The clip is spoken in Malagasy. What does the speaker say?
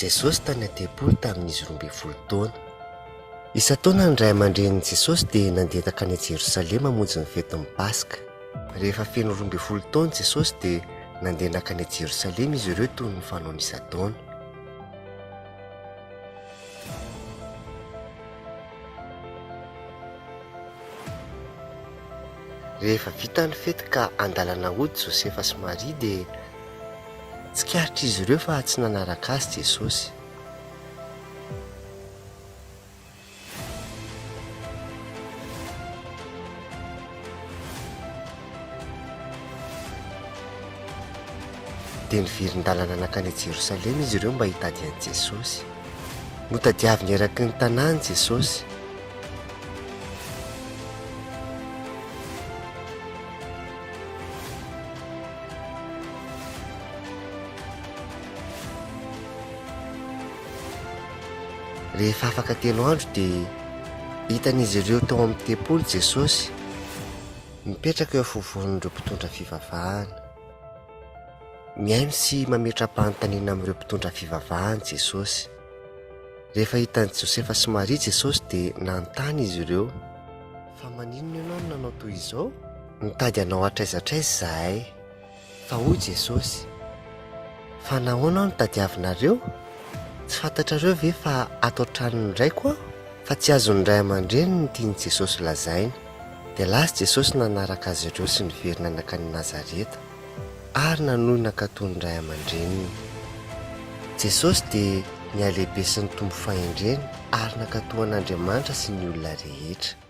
Jesosy tany an-tebolo tamin'izy 12 taona. Isan-taona ny ray aman-drenin'i Jesosy dia nandeha takany Jerosalema hamonjy ny fetin'ny Paska. Rehefa feno 12 taona Jesosy dia nandeha nakany Jerosalema izy ireo toy ny fanaony isan-taona. Rehefa vita ny fety ka andalana hody Josefa sy Maria dia tsikaritra izy ireo fa tsy nanaraka azy Jesosy. Dia nivirin-dalana nakany Jerosalema izy ireo mba hitady an'i Jesosy. Notadiaviny eraky ny tanàny Jesosy. Rehefa afaka telo andro dia hitan'izy ireo tao amin'ny tempolo Jesosy mipetraka eo afovoan'ireo mpitondra fivavahana. Mihaino sy mametra-panontaniana amin'ireo mpitondra fivavahana Jesosy. Rehefa hitan'i Josefa sy Maria Jesosy dia nanontany izy ireo, fa maninona ianao no nanao toy izao? Nitady anao atraizatraiza zahay. Fa hoy Jesosy, fa nahoana aho nitadiavinareo? Tsy fantatrareo ve fa ato an-tranony raiko aho? Fa tsy azony ray aman-dreny ny tiany Jesosy lazainy. Dia lasa Jesosy nanaraka azy ireo sy niverina nakany Nazareta ary nanonaka toy ny ray aman-dreniny. Jesosy dia nialehibe sy ny tombo fahendreny ary nakatoan'Andriamanitra sy ny olona rehetra.